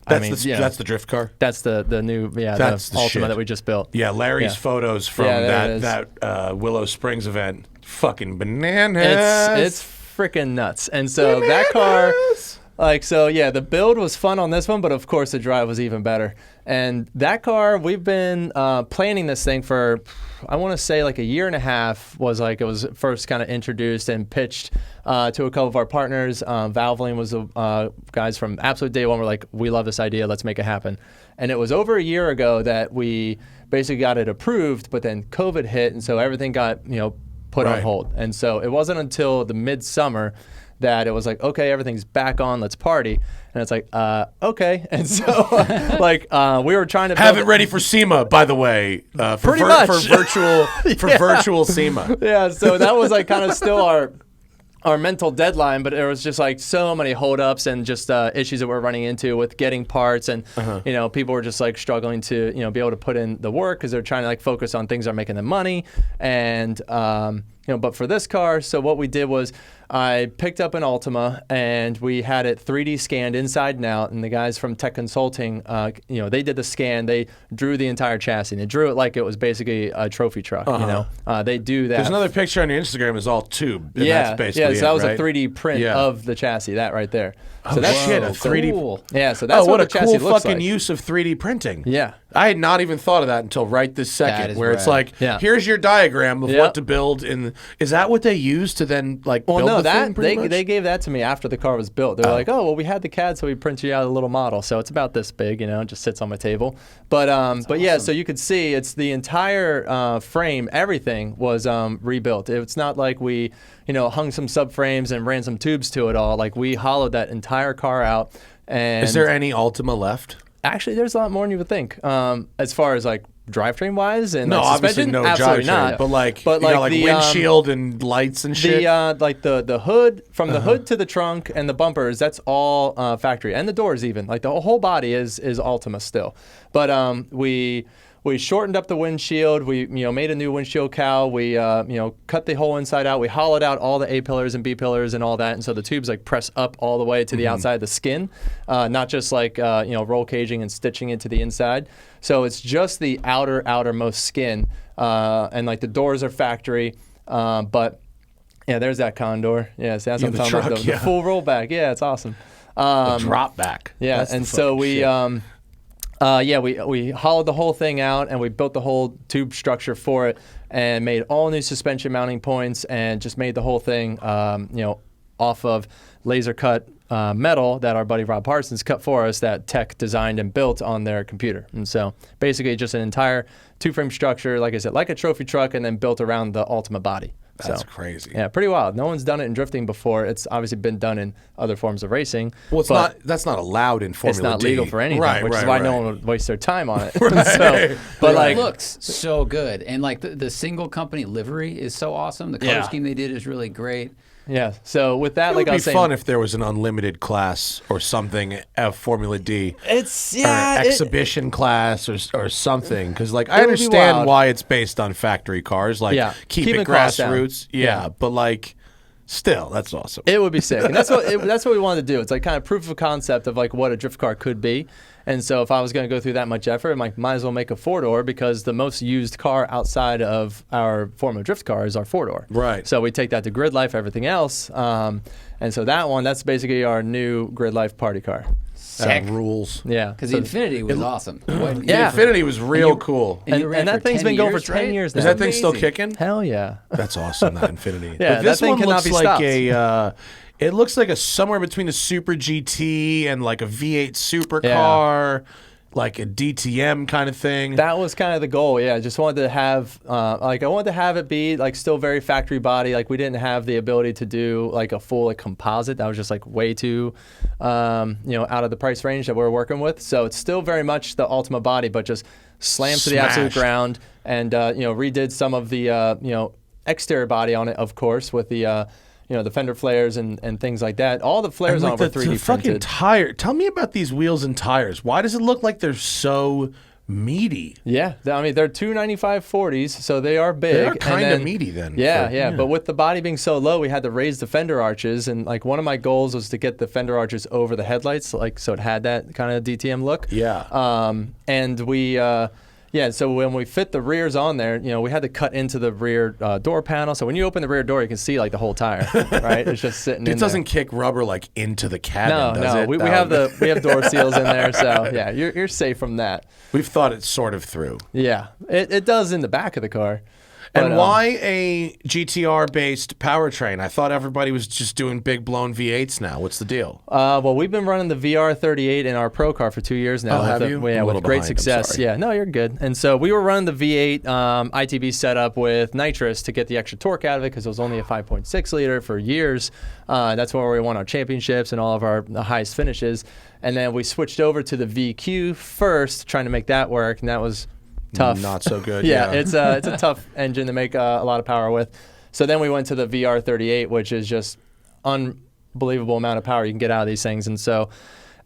That's the drift car. That's the new the Altima shit. that we just built. Yeah, Larry's photos from that Willow Springs event, fucking bananas. It's freaking nuts. And so that car, the build was fun on this one, but of course the drive was even better. And that car, we've been planning this thing for, I want to say like a year and a half. It was first kind of introduced and pitched to a couple of our partners. Valvoline was the guys from absolute day one. Were like, we love this idea, let's make it happen. And it was over a year ago that we basically got it approved, but then COVID hit, and so everything got put on hold. And so it wasn't until the midsummer that it was like, okay, everything's back on, let's party. And it's like, okay. And so we were trying to have it ready for SEMA, by the way, for virtual SEMA. Yeah, so that was like kind of still our mental deadline, but there was just like so many holdups and just issues that we're running into with getting parts, and people were just like struggling to be able to put in the work because they're trying to like focus on things that are making them money. And but for this car, so what we did was I picked up an Altima and we had it 3D scanned inside and out, and the guys from Tech Consulting, they did the scan. They drew the entire chassis. They drew it like it was basically a trophy truck. They do that. There's another picture on your Instagram is all tube. And yeah, that's basically so that was right? a 3D print of the chassis. That right there. So that's shit. A 3D. Cool. Yeah. So that's what a the chassis cool looks fucking like. use of 3D printing. Yeah. I had not even thought of that until right this second, where it's like, here's your diagram of what to build. Is that what they use to then build the thing, pretty much? They gave that to me after the car was built. They were like, oh, well, we had the CAD, so we printed you out a little model. So it's about this big, it just sits on my table. But awesome. Yeah, so you could see it's the entire frame, everything was rebuilt. It's not like we, hung some subframes and ran some tubes to it all. Like we hollowed that entire car out. And is there any Altima left? Actually, there's a lot more than you would think. As far as drivetrain wise and no, obviously no absolutely drivetrain, not. But the windshield and lights and shit. The hood, from the hood to the trunk and the bumpers, that's all factory, and the doors even. Like the whole body is Altima still. But we shortened up the windshield. We made a new windshield cowl. We cut the whole inside out. We hollowed out all the A pillars and B pillars and all that, and so the tubes press up all the way to the outside of the skin, not just roll caging and stitching it to the inside. So it's just the outermost skin, and the doors are factory, but yeah, there's that condor. Yeah, so that's what I'm talking about. The full rollback. Yeah, it's awesome. The drop back. Yeah, and so we. We hollowed the whole thing out and we built the whole tube structure for it and made all new suspension mounting points and just made the whole thing, off of laser cut metal that our buddy Rob Parsons cut for us that Tech designed and built on their computer. And so basically just an entire two-frame structure, like I said, like a trophy truck, and then built around the Altima body. That's crazy. Yeah, pretty wild. No one's done it in drifting before. It's obviously been done in other forms of racing. Well, that's not allowed in Formula D. It's not legal for anything, which is why no one would waste their time on it. It looks so good. And the single company livery is so awesome. The color scheme they did is really great. Yeah. So with that, it would be fun if there was an unlimited class or something of Formula D. It's or an exhibition class or something, because I understand why it's based on factory cars. Keep it grassroots. Yeah, but still, that's awesome. It would be sick, and that's what we wanted to do. It's kind of proof of concept of what a drift car could be. And so if I was going to go through that much effort, I might as well make a four-door, because the most used car outside of our Formula Drift car is our four-door. Right. So we take that to Grid Life, everything else. And so that's basically our new Grid Life party car. Sick. Rules. Yeah. Because the Infinity was awesome. The Infinity was real cool. And that thing's been going for 10 years now. Is that thing still kicking? Hell yeah. That's awesome, that Infinity. Yeah, that thing cannot be stopped. It looks like somewhere between a Super GT and a V8 supercar, like a DTM kind of thing. That was kind of the goal. Yeah, I just wanted to have, I wanted to have it be still very factory body. We didn't have the ability to do a full composite. That was just way too, out of the price range that we're working with. So it's still very much the Altima body, but just slammed to the absolute ground, and redid some of the exterior body on it, of course, with the. The fender flares and things like that. All the flares on it were 3D the fucking printed. tire. Tell me about these wheels and tires. Why does it look like they're so Meaty. Yeah, I mean they're 295 40s, so they are big. They are kind of meaty then. Yeah. But with the body being so low, we had to raise the fender arches, and like one of my goals was to get the fender arches over the headlights, like so it had that kind of DTM look. Yeah. And we. So when we fit the rears on there, we had to cut into the rear door panel. So when you open the rear door, you can see like the whole tire, right? It's just sitting. It doesn't kick rubber like into the cabin, does it? We have door seals in there, so yeah, you're safe from that. We've thought it sort of through. Yeah, it does in the back of the car. And why a GTR-based powertrain? I thought everybody was just doing big blown V8s now. What's the deal? Well, we've been running the VR38 in our Pro car for 2 years now. Oh, have you? Yeah, with great success. Yeah, no, you're good. And so we were running the V8 ITB setup with nitrous to get the extra torque out of it because it was only a 5.6 liter for years. That's where we won our championships and all of our highest finishes. And then we switched over to the VQ first, trying to make that work, and that was tough. Not so good. Yeah, it's a tough engine to make a lot of power with. So then we went to the VR38, which is just unbelievable amount of power you can get out of these things. And so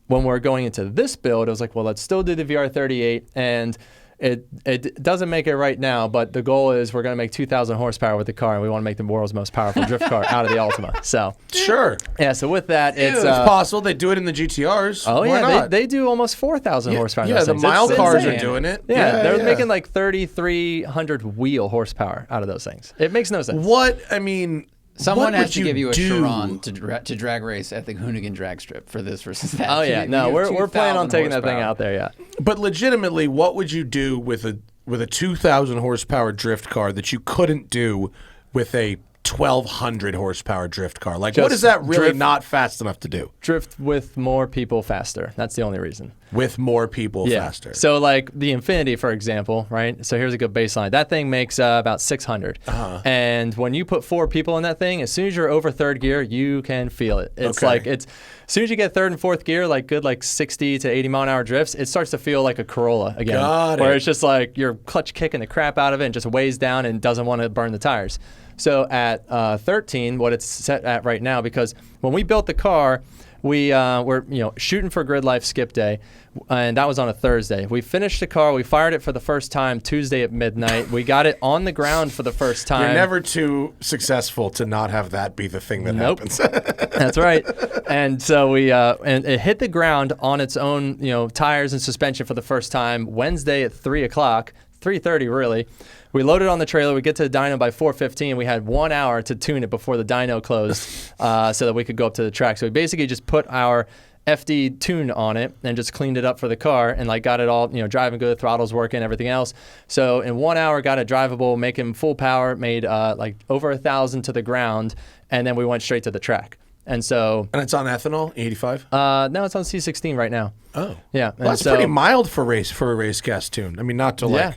when we're going into this build, I was like, well, let's still do the VR38. And it doesn't make it right now, but the goal is we're going to make 2,000 horsepower with the car, and we want to make the world's most powerful drift car out of the Altima. So sure. Yeah, so with that, it's possible. They do it in the GTRs. Oh, Why yeah, not? they do almost 4,000 horsepower. Yeah, the mile cars are doing it. Yeah, they're making like 3,300 wheel horsepower out of those things. It makes no sense. Someone has to give you a Chiron to drag race at the Hoonigan drag strip for this versus that. Oh yeah, no, we're planning on taking that thing out there. Yeah, but legitimately, what would you do with a 2,000 horsepower drift car that you couldn't do with a 1,200 horsepower drift car? Like, what is that really not fast enough to do? Drift with more people faster. That's the only reason. With more people faster. So like the Infinity, for example, right? So here's a good baseline. That thing makes about 600. And when you put 4 people in that thing, as soon as you're over third gear, you can feel it. It's as soon as you get third and fourth gear, like good 60 to 80 mile an hour drifts, it starts to feel like a Corolla again. Where it's just like you're clutch kicking the crap out of it and just weighs down and doesn't want to burn the tires. So at 13, what it's set at right now, because when we built the car, we were shooting for Grid Life Skip Day, and that was on a Thursday. We finished the car. We fired it for the first time Tuesday at midnight. We got it on the ground for the first time. You're never too successful to not have that be the thing that happens. That's right. And so and it hit the ground on its own, tires and suspension for the first time Wednesday at 3 o'clock, 3:30 really. We loaded on the trailer. We get to the dyno by 4:15. We had 1 hour to tune it before the dyno closed so that we could go up to the track. So we basically just put our FD tune on it and just cleaned it up for the car and got it all, driving good, throttles working, everything else. So in 1 hour, got it drivable, making full power, made over 1,000 to the ground, and then we went straight to the track. And it's on ethanol, 85? No, it's on C16 right now. Oh. Yeah. Well, that's pretty mild for a race gas tune. I mean, not to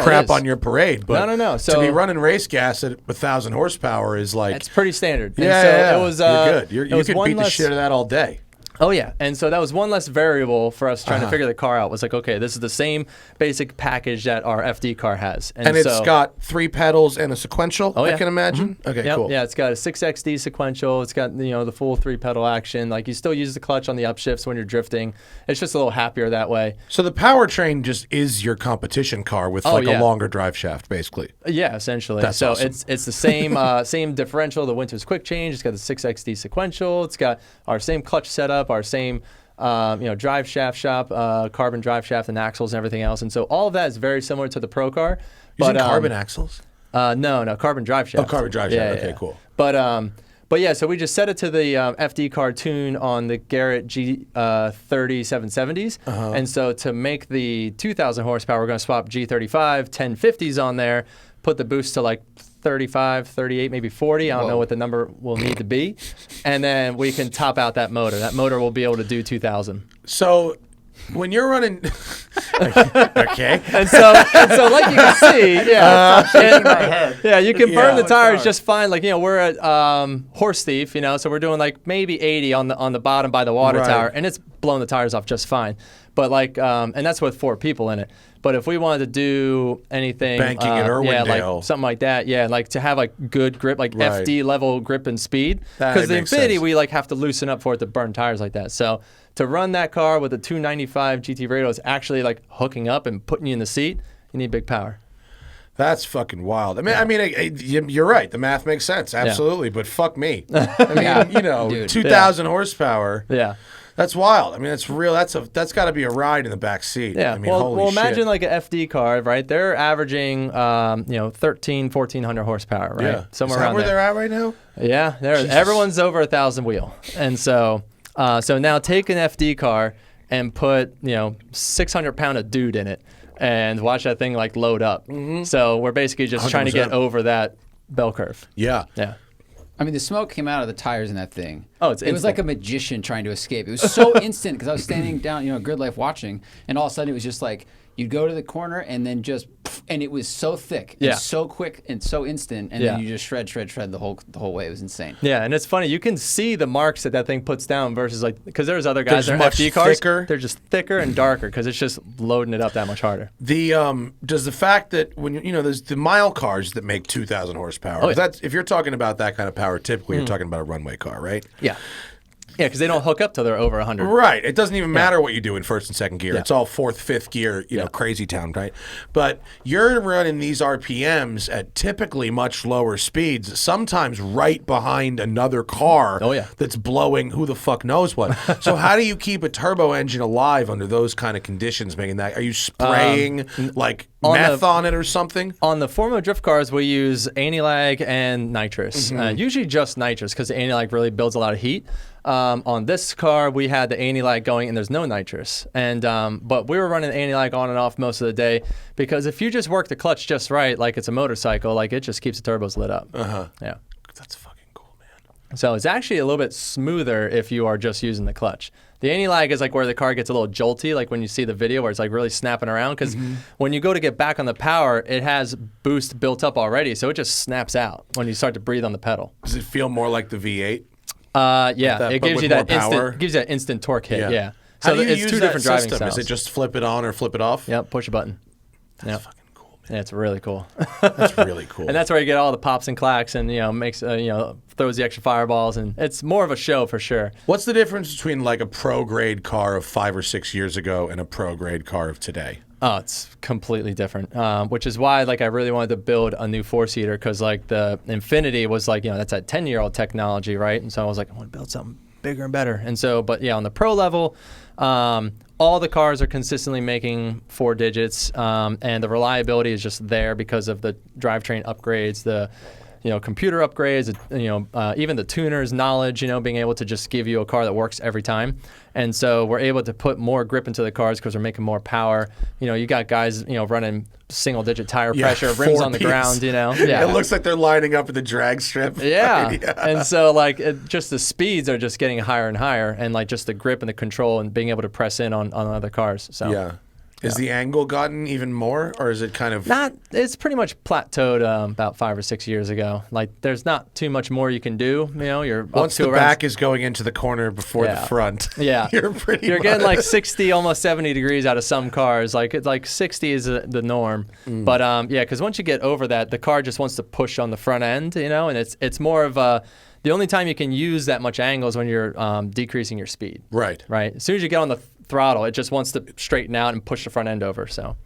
crap on your parade, but no. So to be running race gas at 1,000 horsepower is it's pretty standard. Yeah, It was, you're good. You could beat the shit of that all day. Oh, yeah. And so that was one less variable for us trying to figure the car out. It was like, okay, this is the same basic package that our FD car has. And it's got 3 pedals and a sequential, I can imagine? Mm-hmm. Okay, cool. Yeah, it's got a 6XD sequential. It's got, the full 3-pedal action. Like, you still use the clutch on the upshifts when you're drifting. It's just a little happier that way. So the Powertrain just is your competition car with a longer drive shaft, basically. Yeah, essentially. That's awesome. It's the same same differential, the Winters Quick Change. It's got the 6XD sequential. It's got our same clutch setup, our same drive shaft shop, carbon drive shaft and axles and everything else. And so all of that is very similar to the Pro car. Using carbon axles? No, carbon drive shaft. Oh, carbon drive shaft. Okay, cool. But yeah, so we just set it to the FD car tune on the Garrett G30 770s. And so to make the 2,000 horsepower, we're going to swap G35 1050s on there, put the boost to 35, 38, maybe 40. I don't know what the number will need to be. And then we can top out that motor. That motor will be able to do 2,000. So when you're running... okay. And so like you can see, you can burn the tires just fine. We're at Horse Thief, so we're doing maybe 80 on the bottom by the water tower, and it's blowing the tires off just fine. But and that's with 4 people in it. But if we wanted to do anything, banking at Irwindale, something like that, to have good grip, FD level grip and speed, because the Infinity we have to loosen up for it to burn tires like that. So to run that car with a 295 GT radial is actually like hooking up and putting you in the seat, you need big power. That's fucking wild. I mean, you're right. The math makes sense. Absolutely. But fuck me. I mean, you know, Dude. 2,000 horsepower. Yeah. That's wild. I mean, that's real. That's got to be a ride in the back seat. Yeah. I mean, well, holy shit. imagine like an FD car, right? They're averaging, 1,400 horsepower, right? Yeah. Somewhere Is that around where there. they're at right now? Yeah. Everyone's over 1,000 wheel. And so now take an FD car and put, 600 pound of dude in it and watch that thing like load up. Mm-hmm. So we're basically just trying to 100%. get over that bell curve. Yeah. Yeah. I mean, the smoke came out of the tires in that thing. Oh, it's It was like a magician trying to escape. It was so instant because I was standing down, Grid Life watching, and all of a sudden it was just like you'd go to the corner and then just, and it was so thick, and so quick and so instant, and then you just shred the whole way. It was insane. Yeah, and it's funny. You can see the marks that thing puts down versus like because there's other guys that are much FD cars. thicker. They're just thicker and darker because it's just loading it up that much harder. Does the fact that when there's the mile cars that make 2,000 horsepower. Oh, yeah. If you're talking about that kind of power, typically you're talking about a runway car, right? Yeah. Yeah, because they don't hook up till they're over 100. Right. It doesn't even matter what you do in first and second gear. Yeah. It's all fourth, fifth gear, crazy town, right? But you're running these RPMs at typically much lower speeds, sometimes right behind another car that's blowing who the fuck knows what. So how do you keep a turbo engine alive under those kind of conditions making that? Are you spraying meth on it or something? On the Formula Drift cars, we use anti-lag and nitrous. Usually just nitrous because the anti-lag really builds a lot of heat. On this car, we had the anti-lag going, and there's no nitrous. And but we were running anti-lag on and off most of the day because if you just work the clutch just right, like it's a motorcycle, like it just keeps the turbos lit up. Yeah. That's fucking cool, man. So it's actually a little bit smoother if you are just using the clutch. The anti-lag is like where the car gets a little jolty, like when you see the video where it's like really snapping around. Because when you go to get back on the power, it has boost built up already, so it just snaps out when you start to breathe on the pedal. Does it feel more like the V8? Yeah, it gives you that power? instant torque hit. Yeah. How So do you it's use two that different driving system? styles. Is it just flip it on or flip it off? Yep, push a button. That's fucking cool, man. Yeah, it's really cool. That's really cool. And that's where you get all the pops and clacks and makes throws the extra fireballs, and it's more of a show for sure. What's the difference between like a pro grade car of 5 or 6 years ago and a pro grade car of today? Oh, it's completely different, which is why like I really wanted to build a new four-seater because like the Infinity was like that's a 10-year-old technology, right? And so I was like, I want to build something bigger and better. And so, but yeah, on the pro level, all the cars are consistently making 4 digits, and the reliability is just there because of the drivetrain upgrades, the computer upgrades, even the tuners knowledge, being able to just give you a car that works every time. And so we're able to put more grip into the cars because we're making more power. You got guys, running single digit tire pressure, rims on the ground, Yeah. It looks like they're lining up at the drag strip. Yeah. And so just the speeds are just getting higher and higher, and like just the grip and the control and being able to press in on other cars. So yeah. Is the angle gotten even more, or is it kind of It's pretty much plateaued about 5 or 6 years ago. Like there's not too much more you can do. You're once up to the back is going into the corner before the front. Yeah, you're getting like 60, almost 70 degrees out of some cars. Like it's like 60 is the norm. But because once you get over that, the car just wants to push on the front end. And it's more of the only time you can use that much angle is when you're decreasing your speed. Right. As soon as you get on the throttle, it just wants to straighten out and push the front end over. So